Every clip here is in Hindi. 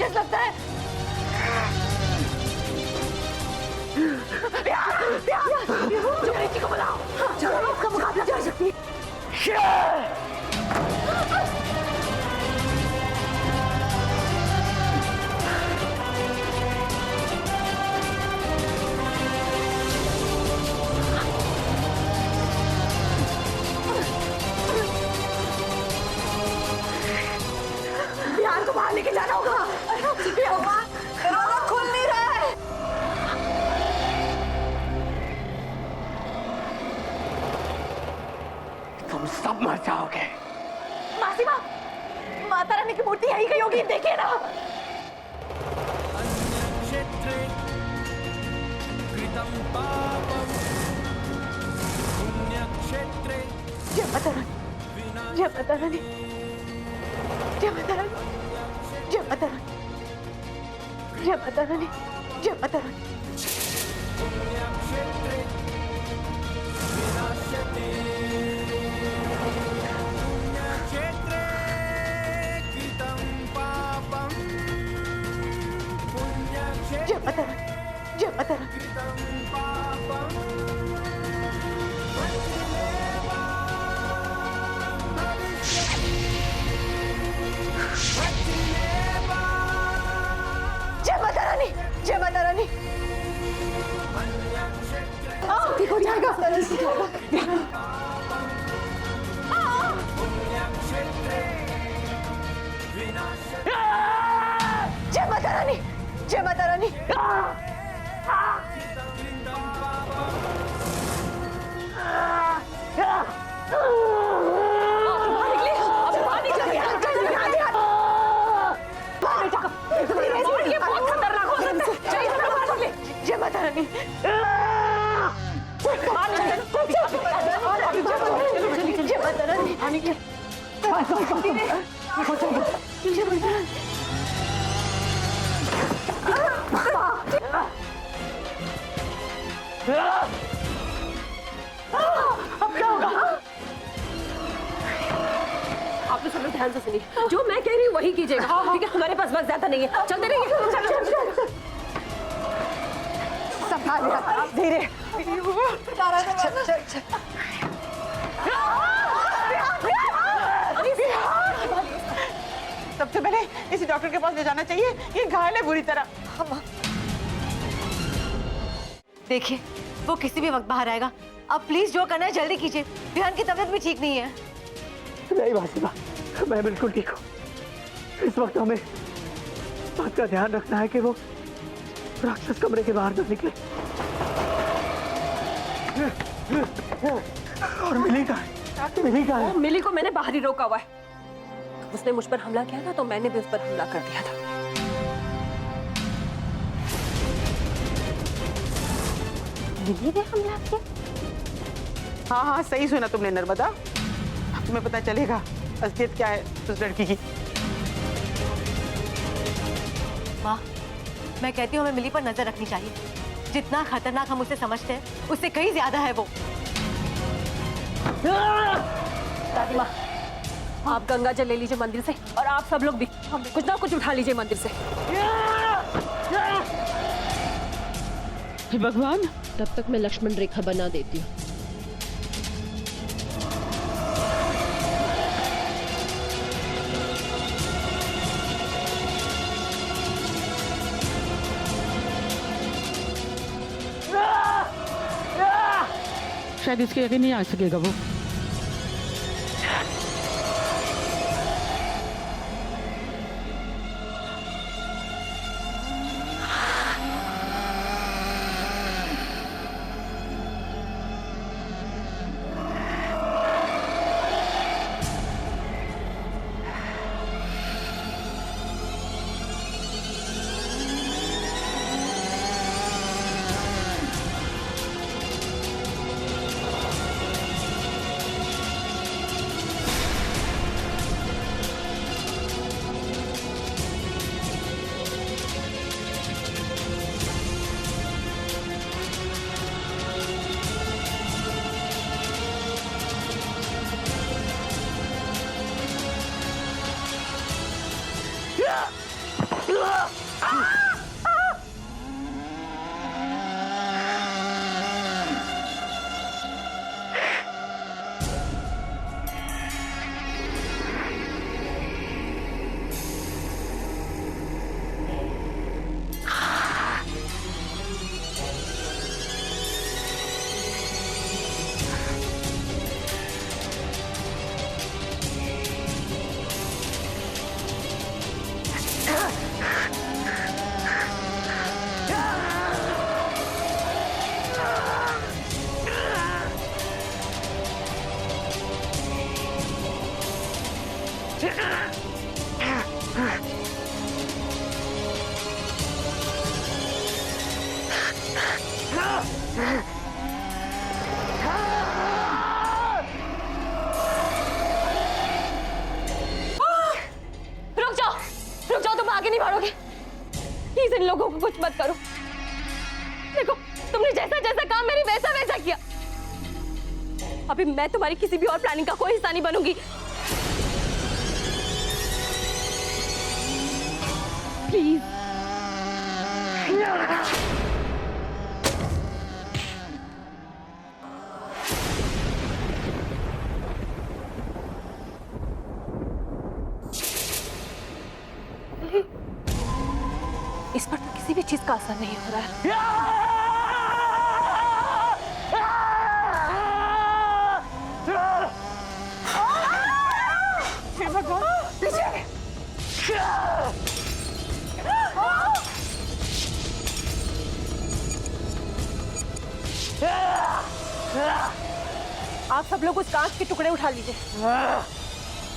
सीरियस लगता है। को बुलाओ, चलो इसका मुकाबला कर सकती है। बिहार को बाहर लेके जाना होगा। दरवाजा खुल नहीं रहा है। तुम सब मर जाओगे। मासीमा, माता रानी की मूर्ति यही कहीं होगी, देखिए ना। क्षेत्रे कृतं पापं पुण्यक्षेत्रे जय माता रानी, जय माता रानी, जय माता रानी, जय माता रानी, जय माता रानी, जय माता रानी। पुण्यक्षेत्रे विनाश्यते पुण्यक्षेत्रे कृतं पापं पुण्यक्षेत्रे जय माता रानी, जय माता रानी। कृतं पापं प्रतिमेवा भविष्यति प्रतिमेवा जय माता रानी, जय माता रानी। ठीक हो जाएगा। जय माता रानी, जय माता रानी। ये बहुत खतरनाक हो सकता है। जय माता रानी। जय माता रानी। अब क्या होगा? आपने सब लोग ध्यान से सुनिए, जो मैं कह रही हूँ वही कीजिएगा, ठीक है? हमारे पास वक्त ज्यादा नहीं है, चलते रहिए। धीरे। सबसे पहले इसे डॉक्टर के पास ले जाना चाहिए, ये घायल है बुरी तरह। देखिए, वो किसी भी वक्त बाहर आएगा। अब प्लीज जो करना है जल्दी कीजिए, बिहान की तबीयत भी ठीक नहीं है। नहीं वासिमा, मैं बिल्कुल ठीक हूँ। इस वक्त हमें बात का ध्यान रखना है कि वो राक्षस कमरे के बाहर न निकले। और मिली कहाँ है? मिली कहाँ है? मिली को मैंने बाहर ही रोका हुआ है। उसने मुझ पर हमला किया था तो मैंने भी उस पर हमला कर दिया था। मिली ने हमला किया? हाँ हाँ, सही सुना तुमने नर्मदा। तुम्हें पता चलेगा असलियत क्या है उस लड़की की। माँ, मैं कहती हूँ हमें मिली पर नजर रखनी चाहिए। जितना खतरनाक हम उसे समझते हैं, उससे कहीं ज्यादा है वो। दादी माँ, आप गंगा जल ले लीजिए मंदिर से, और आप सब लोग भी कुछ ना कुछ उठा लीजिए मंदिर से। हे भगवान, तब तक मैं लक्ष्मण रेखा बना देती हूँ। शायद इसके आगे नहीं आ सकेगा वो। रुक जाओ, तुम आगे नहीं बढ़ोगे। प्लीज इन लोगों को कुछ मत करो। देखो, तुमने जैसा जैसा कहा मैंने वैसा वैसा किया। अभी मैं तुम्हारी किसी भी और प्लानिंग का कोई हिस्सा नहीं बनूंगी। प्लीज। इस पर तो किसी भी चीज का असर नहीं हो रहा है। आप सब लोग उस कांच के टुकड़े उठा लीजिए।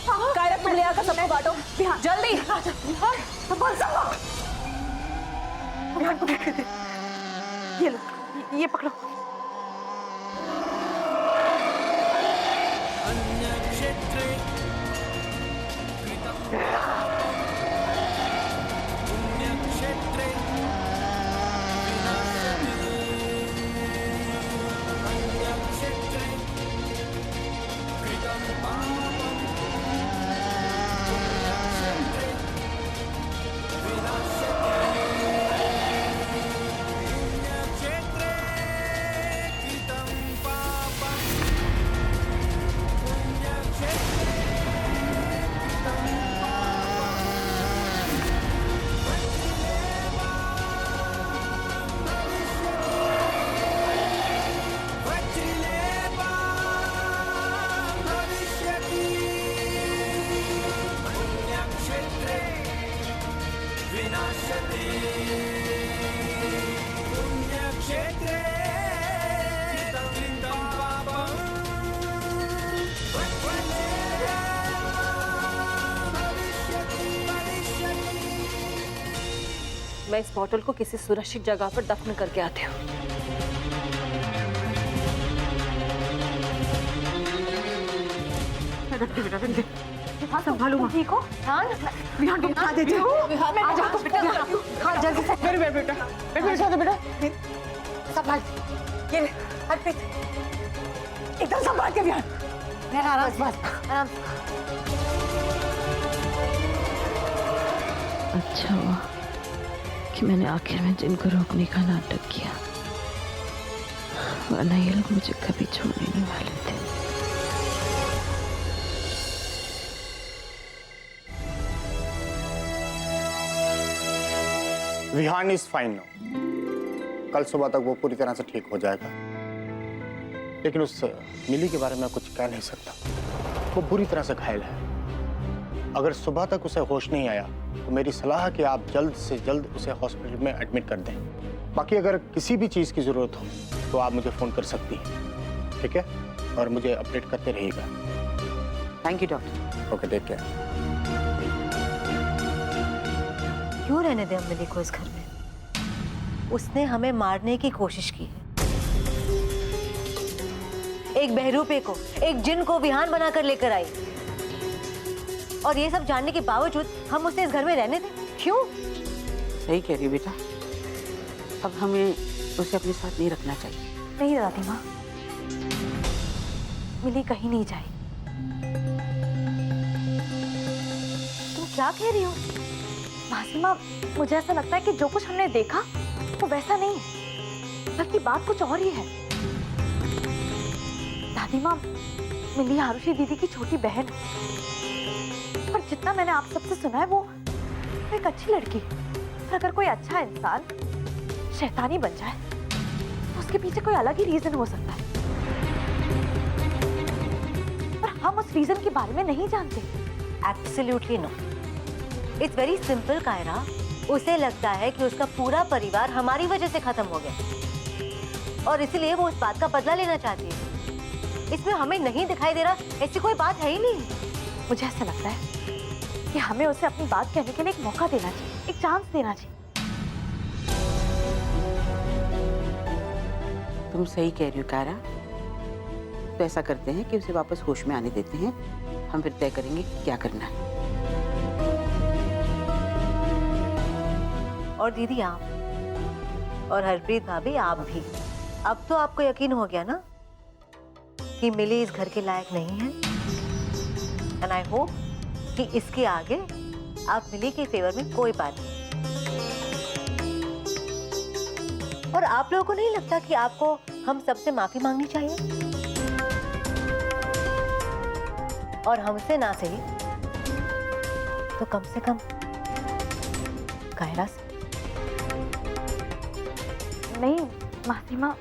कायरा, तुम ले आकर सबको बांटो जल्दी। बिहान को देख लेते। ये लो, ये पकड़ो। अन्यक्षेत्रे पुण्यक्षेत्रे अन्यक्षेत्रे कृतं पापं पुण्यक्षेत्रे विनाश्यते। पुण्यक्षेत्रे कृतं पापं पुण्यक्षेत्रे विनाशते पुण्यक्षेत्रे कृतं पापं मैं इस बॉटल को किसी सुरक्षित जगह पर दफन करके आती हूँ। हाँ, संभालूंगा। ठीक हो? हाँ, बिहान को उठा देती हूँ। आ जाओ बेटा। हाँ, जल्दी से। मेरे बेटा, मेरे बेटा, बेटा। संभाल। ये ले, हरप्रीत। एकदम संभाल के बिहान। आराम से, आराम से। अच्छा हुआ कि मैंने आखिर में जिनको रोकने का नाटक किया, वरना ये लोग मुझे कभी छोड़ने नहीं वाले थे। Vihaan is fine now. कल सुबह तक वो पूरी तरह से ठीक हो जाएगा, लेकिन उस मिली के बारे में कुछ कह नहीं सकता। वो बुरी तरह से घायल है। अगर सुबह तक उसे होश नहीं आया तो मेरी सलाह है कि आप जल्द से जल्द उसे हॉस्पिटल में एडमिट कर दें। बाकी अगर किसी भी चीज़ की ज़रूरत हो तो आप मुझे फ़ोन कर सकती हैं, ठीक है? और मुझे अपडेट करते रहिएगा। Thank you doctor. Okay, take care. क्यों रहने दे मिली को इस घर में? उसने हमें मारने की कोशिश की है। एक बहरूपे को, एक जिन को विहान बनाकर लेकर आई, और ये सब जानने के बावजूद हम उसे इस घर में रहने दें? क्यों? सही कह रही हो बेटा। अब हमें उसे अपने साथ नहीं रखना चाहिए। नहीं दादी माँ, मिली कहीं नहीं जाए। तुम क्या कह रही हो? मासी माँ, मुझे ऐसा लगता है कि जो कुछ हमने देखा वो वैसा नहीं है, बल्कि बात कुछ और ही है। दादी माँ, मिली आरुषि दीदी की छोटी बहन है, और जितना मैंने आप सबसे सुना है वो एक अच्छी लड़की है। और अगर कोई अच्छा इंसान शैतानी बन जाए तो उसके पीछे कोई अलग ही रीजन हो सकता है, पर हम उस रीजन के बारे में नहीं जानते। Absolutely no. It's very simple Kiara. उसे लगता है कि उसका पूरा परिवार हमारी वजह से खत्म हो गया, और इसलिए वो उस बात का बदला लेना चाहती है। इसमें हमें नहीं दिखाई दे रहा ऐसी कोई बात है ही नहीं। मुझे ऐसा लगता है कि हमें उसे अपनी बात कहने के लिए एक मौका देना चाहिए, एक चांस देना चाहिए। तुम सही कह रही हो कायरा। तो ऐसा करते हैं कि उसे वापस होश में आने देते हैं, हम फिर तय करेंगे कि क्या करना है। और दीदी आप और हरप्रीत भाभी आप भी, अब तो आपको यकीन हो गया ना कि मिली इस घर के लायक नहीं है। एंड आई होप कि इसके आगे आप मिली के फेवर में कोई बात नहीं। और आप लोगों को नहीं लगता कि आपको हम सबसे माफी मांगनी चाहिए? और हमसे ना सही तो कम से कम कायरा से। नहीं मासी माँ,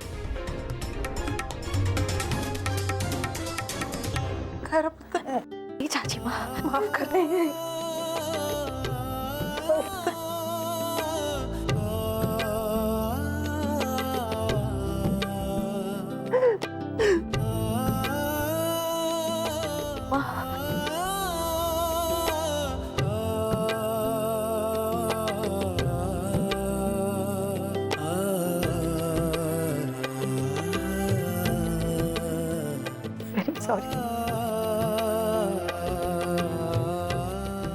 चाची माँ माफ कर दें। सॉरी,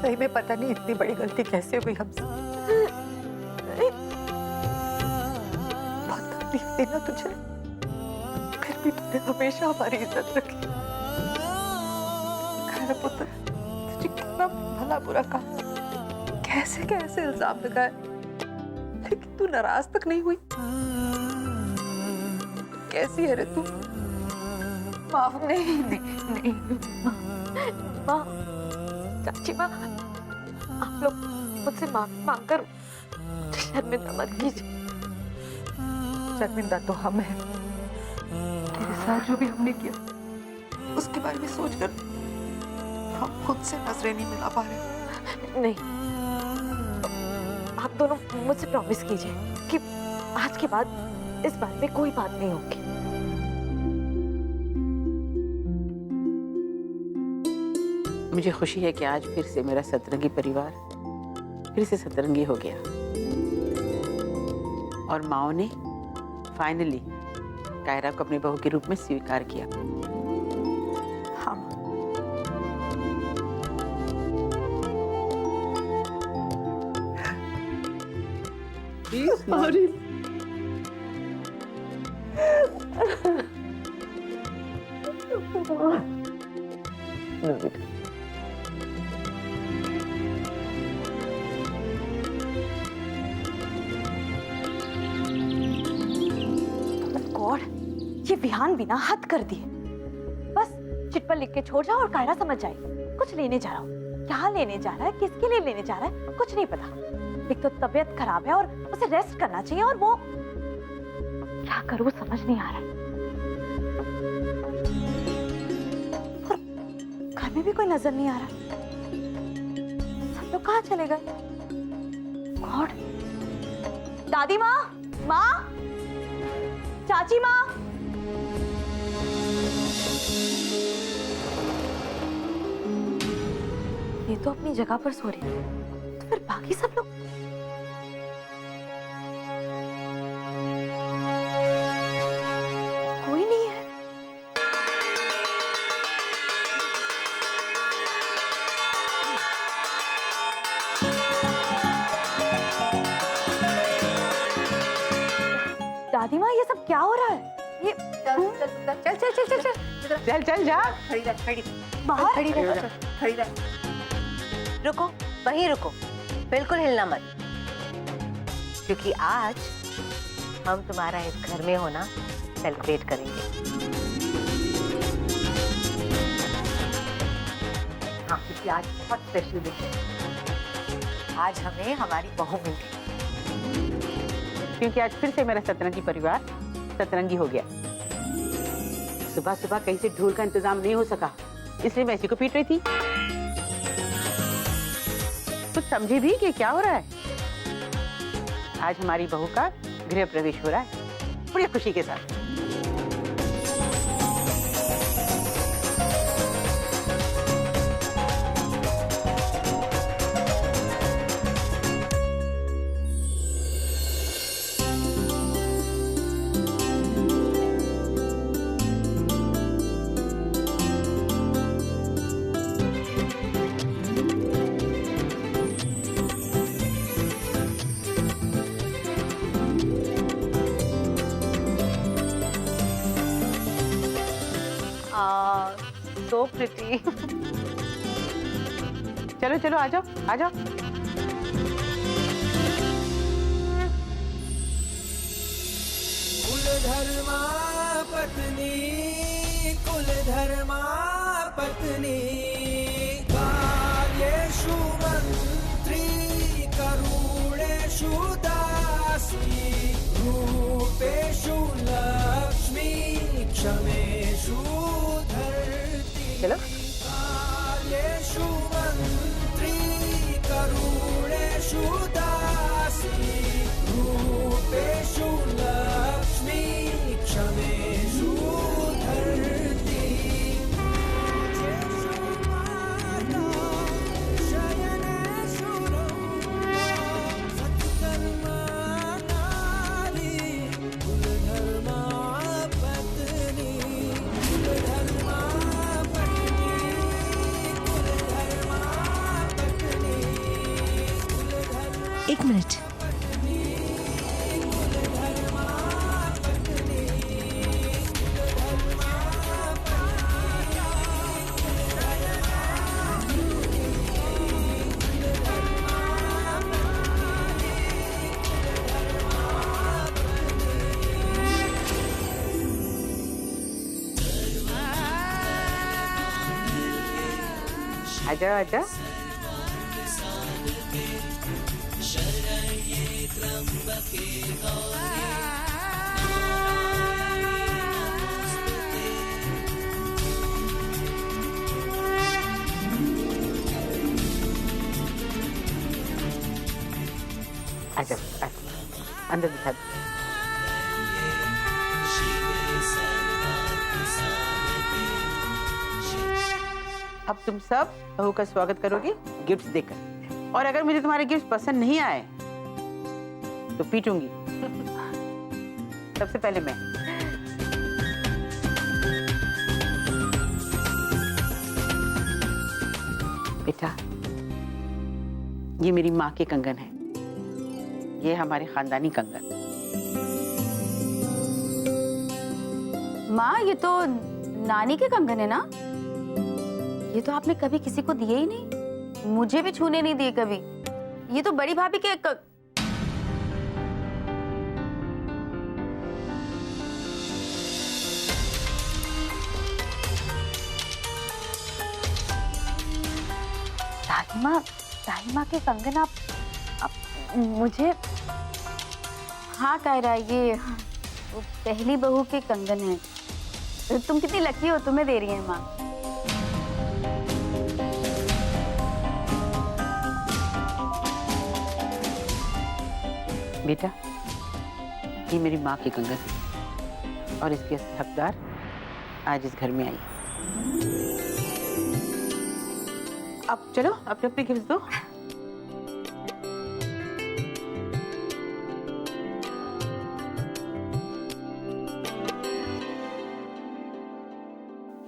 सही में पता नहीं इतनी बड़ी गलती कैसे हुई हमसे। बहुत तकलीफ दी ना तुझे, फिर भी तूने हमेशा हमारी इज्जत रखी। खैर पुत्र, तुझे कितना भला बुरा कहा, कैसे कैसे इल्जाम लगाए, लेकिन तू नाराज तक नहीं हुई। कैसी है रे तू? माफ नहीं नहीं माँ, चाची माँ, आप लोग मुझसे माफी मांगकर शर्मिंदा मत कीजिए। शर्मिंदा तो हम हैं। तेरे साथ जो भी हमने किया उसके बारे में सोचकर हम खुद से नजरें नहीं मिला पा रहे। नहीं, आप दोनों मुझसे प्रॉमिस कीजिए कि आज के बाद इस बारे में कोई बात नहीं होगी। मुझे खुशी है कि आज फिर से मेरा सतरंगी परिवार फिर से सतरंगी हो गया और माओ ने फाइनली कायरा को अपनी बहू के रूप में स्वीकार किया। हाँ, सॉरी। गॉड, ये विहान बिना हद कर दिए। बस चिट पर लिख के छोड़ जाओ और कायरा समझ जाए कुछ लेने जा रहा हूँ। क्या लेने जा रहा है, किसके लिए लेने जा रहा है, कुछ नहीं पता। एक तो तबीयत खराब है और उसे रेस्ट करना चाहिए, और वो क्या करूँ समझ नहीं आ रहा है। और घर में भी कोई नजर नहीं आ रहा। सब लोग कहाँ चले गए? गॉड, दादी माँ, माँ, चाची माँ, ये तो अपनी जगह पर सो रही है, तो फिर बाकी सब लोग? कोई नहीं है। दादी माँ, ये सब क्या हो रहा है? ये चल चल चल चल चल चल चल चल चल जा। खड़ी रह, खड़ी बाहर खड़ी रह, खड़ी रह। रुको, वहीं रुको, बिल्कुल हिलना मत, क्योंकि आज हम तुम्हारा इस घर में होना सेलिब्रेट करेंगे। हाँ, क्योंकि आज बहुत स्पेशल दिन है। आज हमें हमारी बहू मिल गई। क्योंकि आज फिर से मेरा सतरंगी परिवार सतरंगी हो गया। सुबह सुबह कहीं से ढोल का इंतजाम नहीं हो सका, इसलिए मैं इसी को पीट रही थी। कुछ समझी भी कि क्या हो रहा है? आज हमारी बहू का गृह प्रवेश हो रहा है बड़ी खुशी के साथ। so pretty. चलो चलो आ जाओ आ जाओ. कुलधर्मा पत्नी कुलधर्मा पत्नी कार्येषु मन्त्री करुणेषु दासी रूपेषु लक्ष्मी क्षमेषु धरती चलो. कार्येषु मन्त्री करुणेषु दासी रूपेषु लक्ष्मी क्षमेषु धरती पूजेषु माता शयनेषु सत्कर्मा नारी कुलधर्मा पत्नी कुलधर्मा पत्नी कुलधर्मा पत्नी कुलधर्मा. एक मिनट. आ जाओ आ जाओ. आ जाओ अंदर बिठा दो. अब तुम सब बहू का स्वागत करोगे गिफ्ट्स देकर. और अगर मुझे तुम्हारे गिफ्ट्स पसंद नहीं आए तो पीटूंगी. सबसे पहले मैं. बेटा ये मेरी माँ के कंगन है. ये हमारे खानदानी कंगन. माँ ये तो नानी के कंगन है ना? ये तो आपने कभी किसी को दिए ही नहीं. मुझे भी छूने नहीं दिए कभी. ये तो बड़ी भाभी के दाहिमा के कंगन आप मुझे. हाँ कायरा ये वो पहली बहू के कंगन है. तुम कितनी लकी हो, तुम्हें दे रही है माँ. बेटा ये मेरी माँ की कंगन है और इसके हकदार आज इस घर में आई. अब चलो अपने अपने गिफ्ट दो.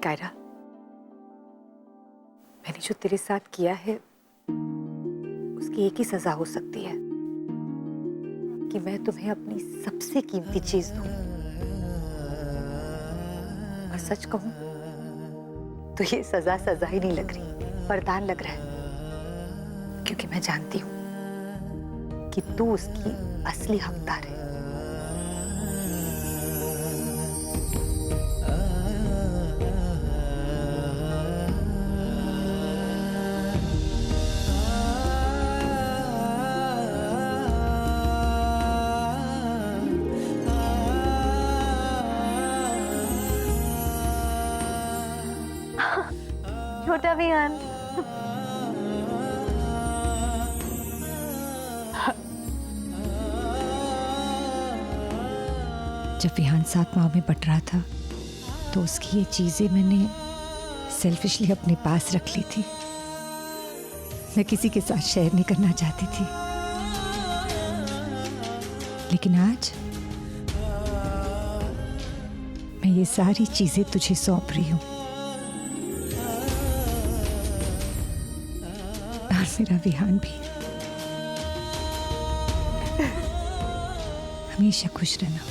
कायरा, मैंने जो तेरे साथ किया है उसकी एक ही सजा हो सकती है कि मैं तुम्हें अपनी सबसे कीमती चीज दूं. और सच कहूं तो ये सजा सजा ही नहीं लग रही, वरदान लग रहा है. क्योंकि मैं जानती हूं कि तू उसकी असली हकदार है. छोटा विहान. जब विहान 7 माह में बट रहा था तो उसकी ये चीजें मैंने सेल्फिशली अपने पास रख ली थी. मैं किसी के साथ शेयर नहीं करना चाहती थी. लेकिन आज मैं ये सारी चीजें तुझे सौंप रही हूं. और मेरा विहान भी. हमेशा खुश रहना.